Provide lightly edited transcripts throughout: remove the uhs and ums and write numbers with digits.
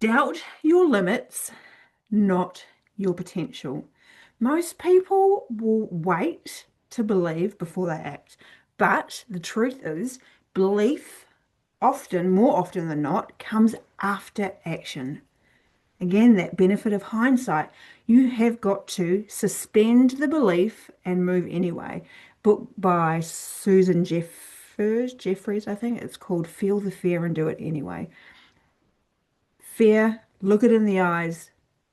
Doubt your limits, not your potential. Most people will wait to believe before they act, but the truth is, belief more often than not, comes after action. Again, that benefit of hindsight. You have got to suspend the belief and move anyway. Book by Jeffries, I think. It's called Feel the Fear and Do It Anyway. Fear, look it in the eyes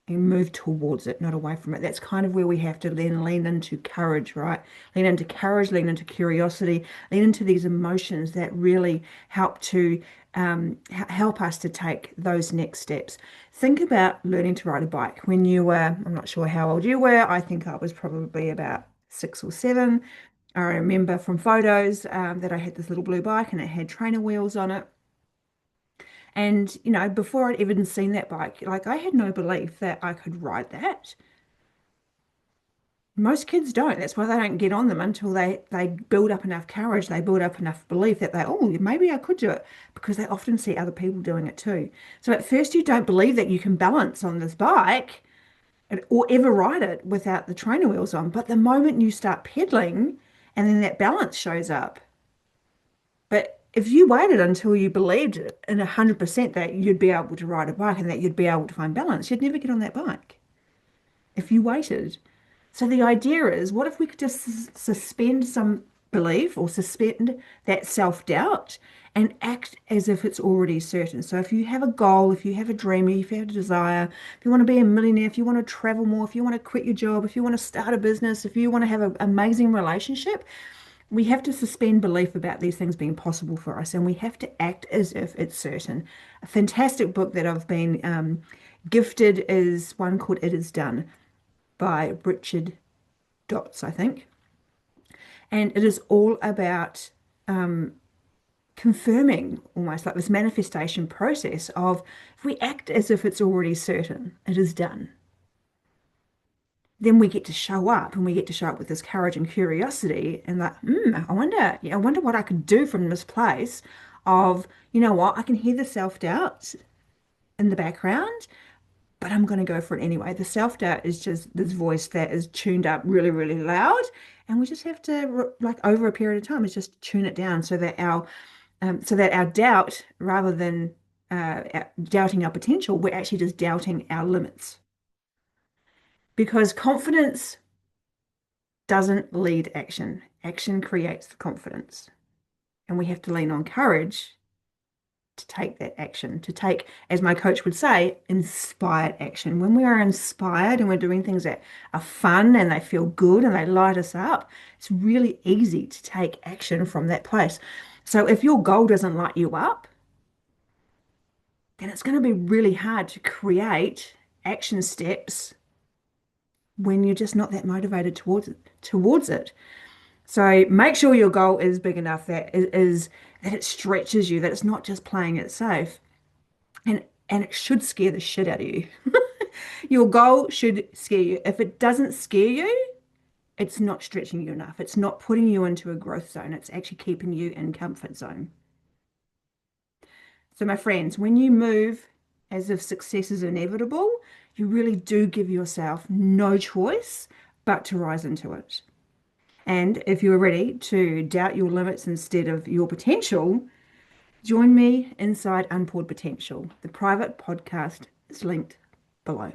and move towards it, not away from it. That's kind of where we have to then lean into courage, right? Lean into courage, lean into curiosity, lean into these emotions that really help to help us to take those next steps. Think about learning to ride a bike when you were, I'm not sure how old you were. I think I was probably about 6 or 7. I remember from photos that I had this little blue bike and it had trainer wheels on it. And, before I'd even seen that bike, like I had no belief that I could ride that. Most kids don't. That's why they don't get on them until they build up enough courage, they build up enough belief that oh, maybe I could do it, because they often see other people doing it too. So at first you don't believe that you can balance on this bike or ever ride it without the trainer wheels on. But the moment you start pedaling and then that balance shows up, but if you waited until you believed in 100% that you'd be able to ride a bike and that you'd be able to find balance, you'd never get on that bike if you waited. So the idea is, what if we could just suspend some belief or suspend that self-doubt and act as if it's already certain? So if you have a goal, if you have a dream, if you have a desire, if you want to be a millionaire, if you want to travel more, if you want to quit your job, if you want to start a business, if you want to have an amazing relationship, we have to suspend belief about these things being possible for us, and we have to act as if it's certain. A fantastic book that I've been gifted is one called It Is Done by Richard Dots, I think. And it is all about confirming almost like this manifestation process of if we act as if it's already certain, it is done, then we get to show up, and we get to show up with this courage and curiosity and like, I wonder what I could do from this place of, you know what, I can hear the self-doubt in the background, but I'm going to go for it anyway. The self-doubt is just this voice that is tuned up really, really loud. And we just have to, like over a period of time, is just tune it down so that our doubt, rather than doubting our potential, we're actually just doubting our limits. Because confidence doesn't lead action. Action creates the confidence. And we have to lean on courage to take that action, to take, as my coach would say, inspired action. When we are inspired and we're doing things that are fun and they feel good and they light us up, it's really easy to take action from that place. So if your goal doesn't light you up, then it's going to be really hard to create action steps when you're just not that motivated towards it. So make sure your goal is big enough that it stretches you, that it's not just playing it safe. And it should scare the shit out of you. Your goal should scare you. If it doesn't scare you, it's not stretching you enough. It's not putting you into a growth zone. It's actually keeping you in comfort zone. So my friends, when you move as if success is inevitable, you really do give yourself no choice but to rise into it. And if you're ready to doubt your limits instead of your potential, join me inside Unpoured Potential. The private podcast is linked below.